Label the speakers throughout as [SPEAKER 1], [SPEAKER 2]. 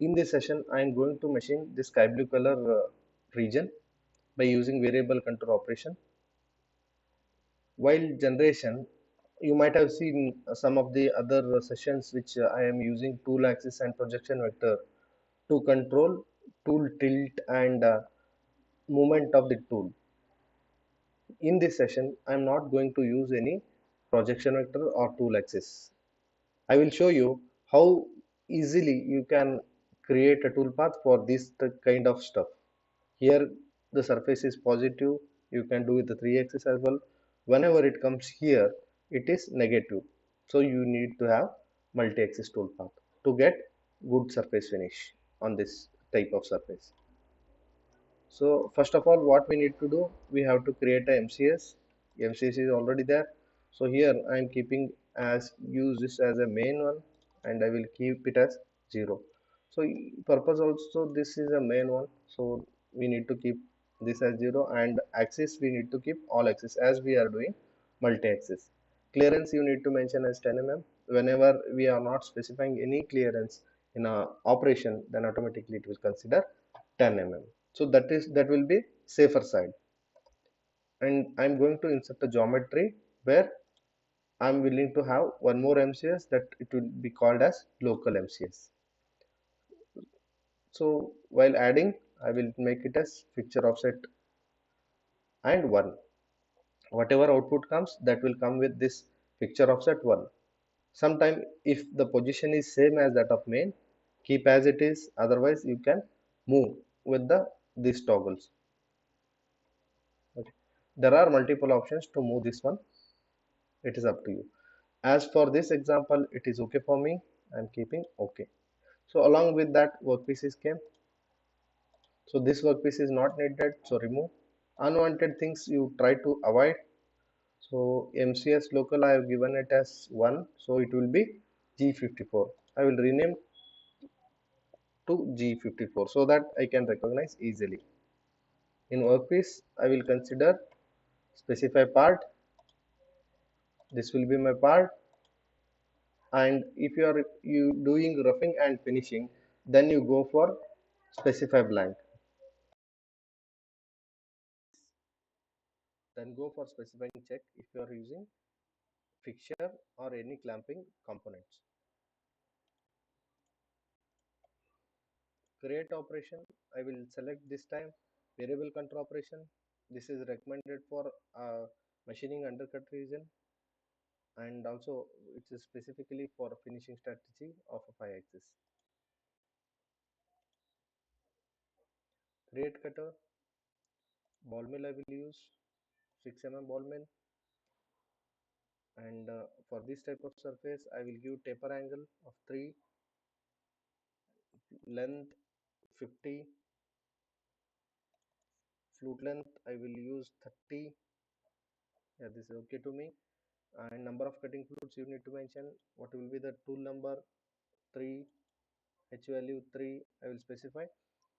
[SPEAKER 1] In this session, I am going to machine this sky blue color region by using variable contour operation. While generation, you might have seen some of the other sessions which I am using tool axis and projection vector to control tool tilt and movement of the tool. In this session, I am not going to use any projection vector or tool axis. I will show you how easily you can create a toolpath for this kind of stuff. Here the surface is positive, you can do with the 3 axis as well. Whenever it comes here, it is negative. So you need to have multi-axis toolpath to get good surface finish on this type of surface. So first of all, what we need to do, we have to create a MCS. MCS is already there. So here I am keeping as use this as a main one, and I will keep it as 0. So purpose also this is a main one. So we need to keep this as 0, and axis we need to keep all axis as we are doing multi-axis. Clearance you need to mention as 10 mm. Whenever we are not specifying any clearance in a operation, then automatically it will consider 10 mm. So that will be safer side. And I'm going to insert a geometry where I'm willing to have one more MCS, that it will be called as local MCS. So while adding, I will make it as fixture offset and 1. Whatever output comes, that will come with this fixture offset 1. Sometime if the position is same as that of main, keep as it is, otherwise you can move with these toggles. Okay. There are multiple options to move this one. It is up to you. As for this example, it is okay for me. I'm keeping okay. So along with that, workpieces came. So this workpiece is not needed, so remove. Unwanted things you try to avoid. So MCS local I have given it as 1, so it will be G54. I will rename to G54 so that I can recognize easily. In workpiece, I will consider specify part. This will be my part. And if you doing roughing and finishing, then you go for specify blank. Then go for specifying check if you are using fixture or any clamping components. Create operation, I will select this time variable control operation. This is recommended for machining undercut region, and also it's specifically for finishing strategy of a 5 axis. Create cutter, ball mill I will use 6 mm ball mill, and for this type of surface I will give taper angle of 3, length 50, flute length I will use 30. Yeah, this is okay to me. And number of cutting flutes you need to mention what will be the tool number 3, h value 3 I will specify.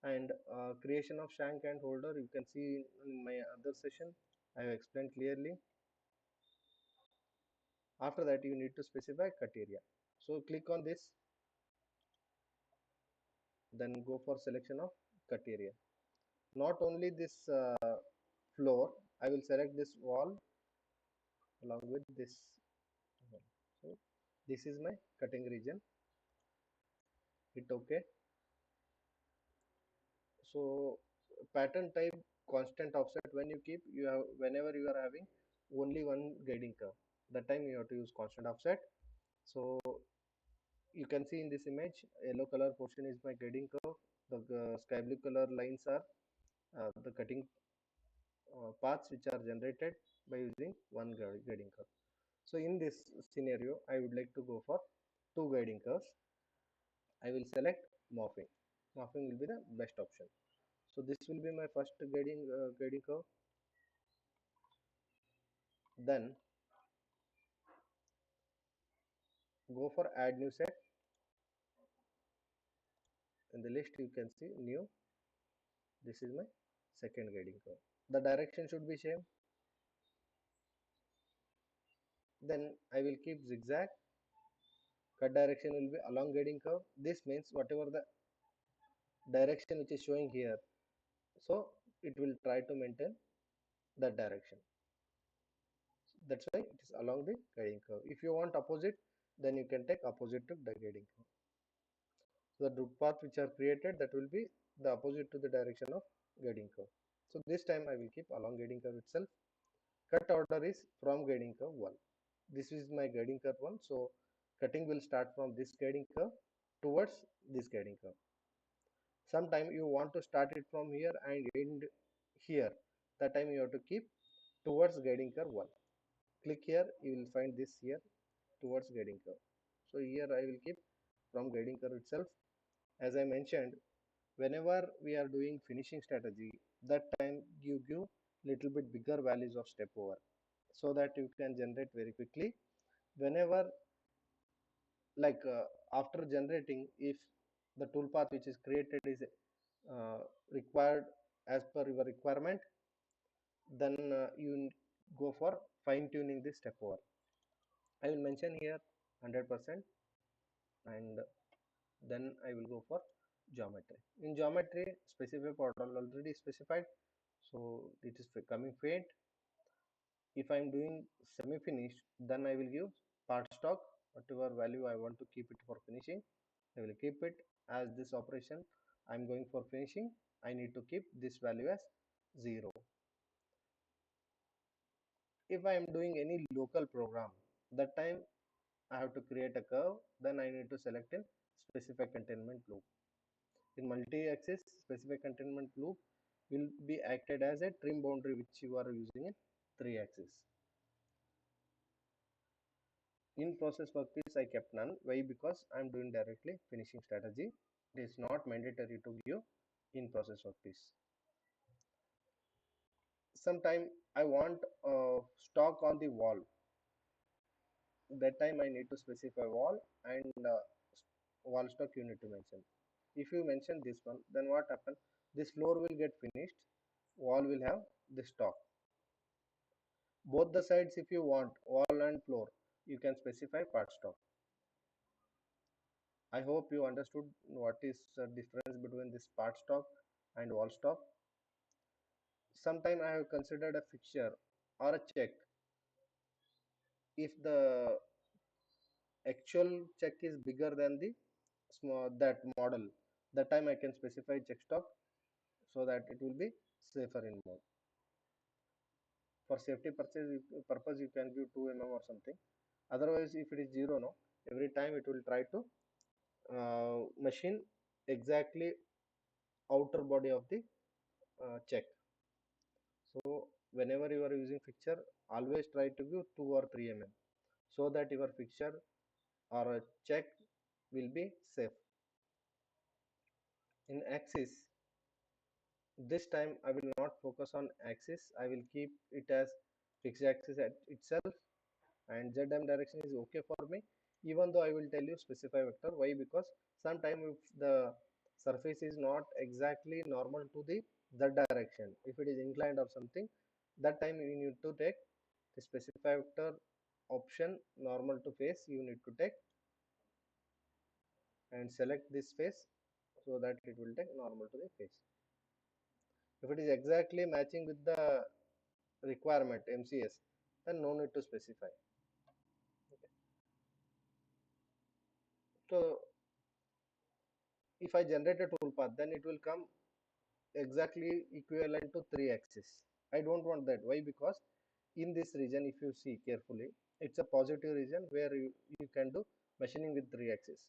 [SPEAKER 1] And creation of shank and holder you can see in my other session, I have explained clearly. After that you need to specify cut area, so click on this, then go for selection of cut area. Not only this floor, I will select this wall along with this one. So this is my cutting region. Hit ok. So pattern type constant offset, when you keep, you have whenever you are having only one guiding curve, that time you have to use constant offset. So you can see in this image, yellow color portion is my guiding curve, the sky blue color lines are the cutting paths which are generated by using one guiding curve. So in this scenario I would like to go for two guiding curves. I will select morphing. Morphing will be the best option. So this will be my first guiding curve. Then go for add new set. In the list you can see new. This is my second guiding curve. The direction should be same. Then I will keep zigzag. Cut direction will be along guiding curve. This means whatever the direction which is showing here. So it will try to maintain that direction. That's why it is along the guiding curve. If you want opposite, then you can take opposite to the guiding curve. So the root path which are created, that will be the opposite to the direction of guiding curve. So this time I will keep along guiding curve itself. Cut order is from guiding curve 1. This is my guiding curve 1. So cutting will start from this guiding curve towards this guiding curve. Sometime you want to start it from here and end here. That time you have to keep towards guiding curve 1. Click here, you will find this here towards guiding curve. So here I will keep from guiding curve itself. As I mentioned, whenever we are doing finishing strategy, that time you give little bit bigger values of step over so that you can generate very quickly. Whenever, like after generating, if the toolpath which is created is required as per your requirement, then you go for fine tuning this step over. I will mention here 100%, and then I will go for geometry. In geometry, specify model already specified, so it is coming faint. If I am doing semi-finished, then I will give part stock, whatever value I want to keep it for finishing. I will keep it as this operation. I am going for finishing. I need to keep this value as 0. If I am doing any local program, that time I have to create a curve, then I need to select in specific containment loop. In multi-axis, specific containment loop will be acted as a trim boundary which you are using in 3 axis. In process workpiece, I kept none. Why? Because I am doing directly finishing strategy. It is not mandatory to give in process workpiece. Sometime I want stock on the wall. That time I need to specify wall and wall stock you need to mention. If you mention this one, then what happen? This floor will get finished. Wall will have the stock. Both the sides, if you want wall and floor, you can specify part stock. I hope you understood what is the difference between this part stock and wall stock. Sometime I have considered a fixture or a check. If the actual check is bigger than the small that model, that time I can specify check stock so that it will be safer in mode. For safety purpose, you can give 2 mm or something. Otherwise, if it is 0, no, every time it will try to machine exactly outer body of the check. So whenever you are using fixture, always try to give 2 or 3 mm so that your fixture or a check will be safe. In axis, this time I will not focus on axis. I will keep it as fixed axis at itself, and ZM direction is okay for me, even though I will tell you specify vector. Why? Because sometimes if the surface is not exactly normal to the direction, if it is inclined or something, that time you need to take the specify vector option normal to face. You need to take and select this face so that it will take normal to the face. If it is exactly matching with the requirement MCS, then no need to specify. Okay. So if I generate a toolpath, then it will come exactly equivalent to 3 axis. I don't want that. Why? Because in this region, if you see carefully, it's a positive region where you can do machining with 3 axis.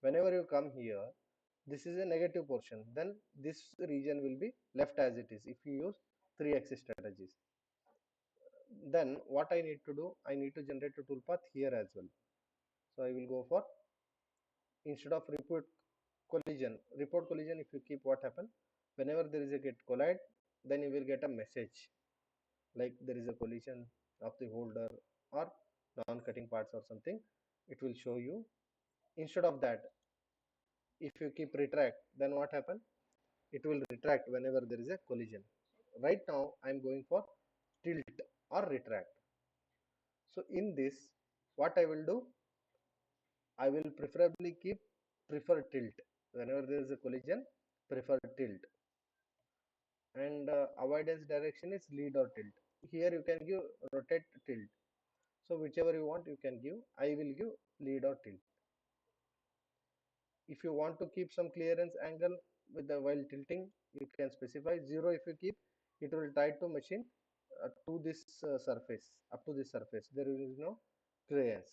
[SPEAKER 1] Whenever you come here, this is a negative portion. Then this region will be left as it is if you use 3 axis strategies. Then what I need to do, I need to generate a toolpath here as well. So I will go for, instead of report collision, if you keep what happen, whenever there is a get collide, then you will get a message like there is a collision of the holder or non-cutting parts or something. It will show you. Instead of that, if you keep retract, then what happen? It will retract whenever there is a collision. Right now I am going for tilt or retract. So in this, what I will do, I will preferably keep prefer tilt. Whenever there is a collision, prefer tilt, and avoidance direction is lead or tilt. Here you can give rotate tilt. So whichever you want you can give. I will give lead or tilt. If you want to keep some clearance angle with the while tilting, you can specify 0. If you keep, it will tie to machine to this surface, up to this surface. There is no clearance.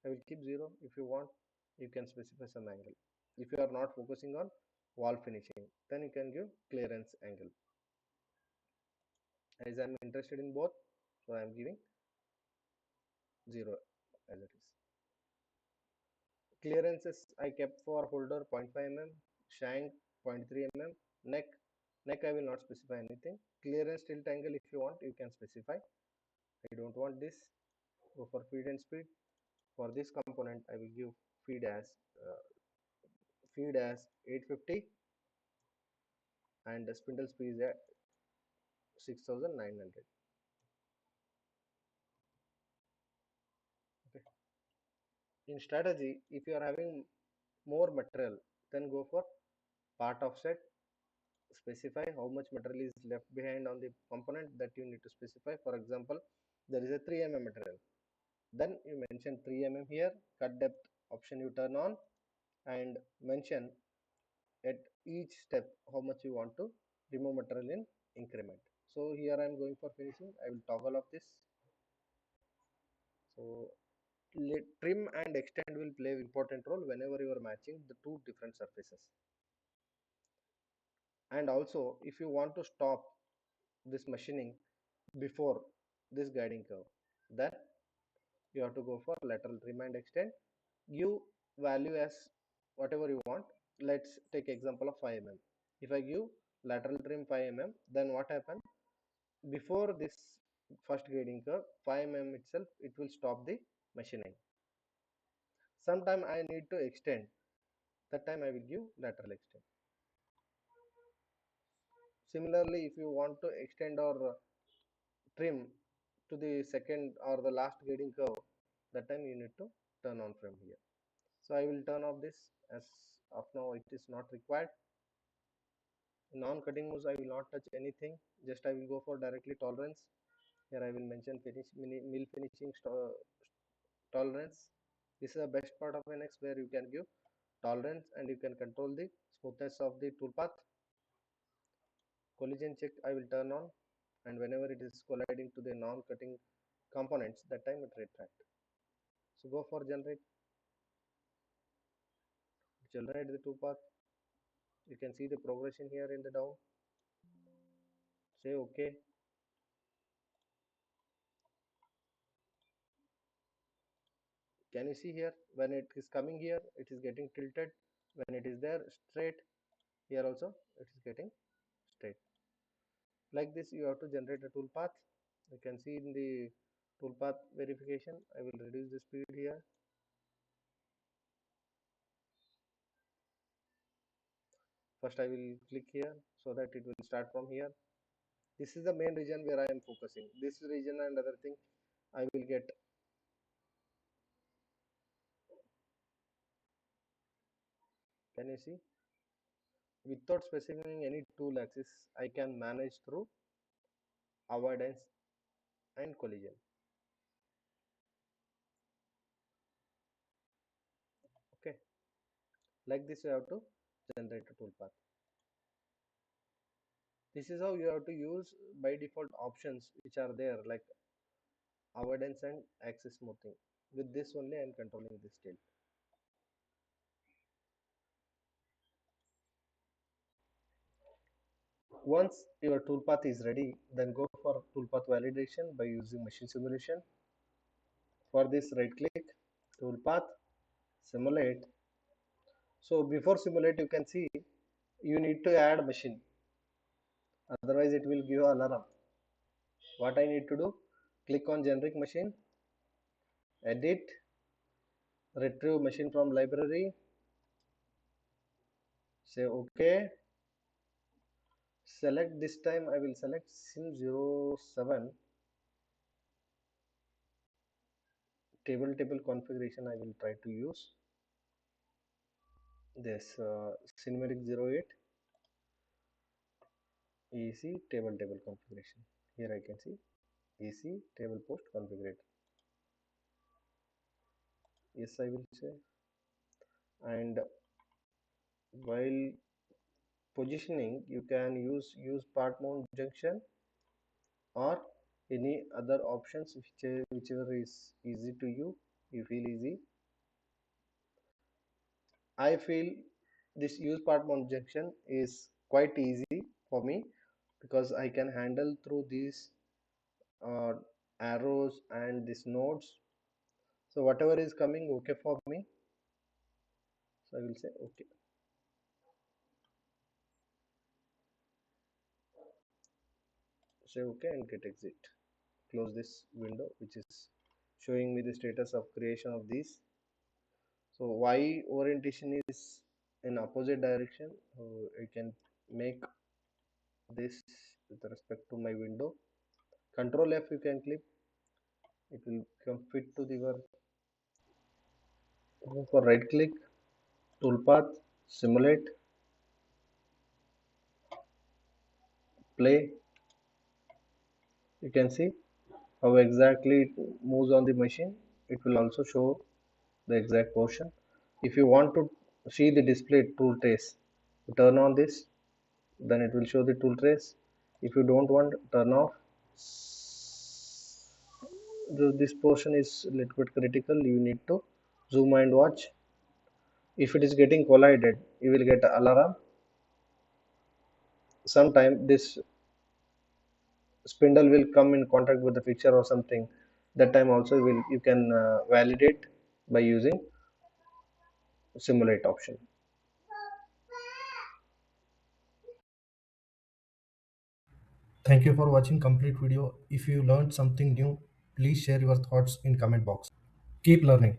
[SPEAKER 1] I will keep 0. If you want, you can specify some angle. If you are not focusing on wall finishing, then you can give clearance angle. As I am interested in both, so I am giving 0 as it is. Clearances I kept for holder 0.5 mm, shank 0.3 mm, neck I will not specify anything. Clearance tilt angle if you want you can specify. I don't want this. Go for feed and speed. For this component I will give feed as uh, feed as 850 and the spindle speed is at 6900. Okay. In strategy, if you are having more material, then go for part offset. Specify how much material is left behind on the component that you need to specify. For example, there is a 3 mm material. Then you mention 3 mm here, cut depth option you turn on and mention at each step how much you want to remove material in increment. So here I am going for finishing. I will toggle off this. So trim and extend will play important role whenever you are matching the two different surfaces. And also if you want to stop this machining before this guiding curve, then you have to go for lateral trim and extend. Give value as whatever you want. Let's take example of 5 mm. If I give lateral trim 5 mm, then what happens? Before this first guiding curve 5 mm itself, it will stop the machining. Sometime I need to extend, that time I will give lateral extend. Similarly, if you want to extend or trim to the second or the last guiding curve, that time you need to turn on from here. So I will turn off this, as of now it is not required. In non-cutting moves I will not touch anything, just I will go for directly tolerance. Here I will mention mill finishing tolerance. This is the best part of NX, where you can give tolerance and you can control the smoothness of the toolpath. Collision check I will turn on, and whenever it is colliding to the non-cutting components, that time it retract. So go for generate the toolpath. You can see the progression here in the down. Say okay. Can you see here, when it is coming here it is getting tilted, when it is there straight, here also it is getting straight. Like this you have to generate a toolpath. You can see in the toolpath verification, I will reduce the speed here. First I will click here so that it will start from here. This is the main region where I am focusing. This region and other thing I will get. Can you see? Without specifying any tool axis, I can manage through avoidance and collision. Okay. Like this you have to generate a toolpath. This is how you have to use by default options which are there, like avoidance and axis smoothing. With this only I am controlling this tilt. Once your toolpath is ready, then go for toolpath validation by using machine simulation. For this, right click, toolpath, simulate. So before simulate, you can see you need to add machine. Otherwise, it will give alarm. What I need to do? Click on generic machine, edit, retrieve machine from library, say OK. Select, this time I will select Sim07 table configuration. I will try to use this cinematic 08. EC table configuration. Here I can see EC table post configurator. Yes, I will say. And while positioning, you can use part mount junction or any other options whichever is easy to you feel easy. I feel this use part mount junction is quite easy for me because I can handle through these uh, arrows and these nodes. So whatever is coming okay for me, so I will say okay. Say okay and get exit. Close this window which is showing me the status of creation of these. So y orientation is in opposite direction. I can make this with respect to my window. Control F you can click. It will come fit to the your. Go for right click, toolpath, simulate, play. You can see how exactly it moves on the machine. It will also show the exact portion. If you want to see the display tool trace, turn on this, then it will show the tool trace. If you don't want, turn off. This portion is a little bit critical. You need to zoom and watch. If it is getting collided, you will get alarm. Sometime this spindle will come in contact with the fixture or something. That time also you can validate by using simulate option.
[SPEAKER 2] Thank you for watching complete video. If you learned something new, please share your thoughts in comment box. Keep learning.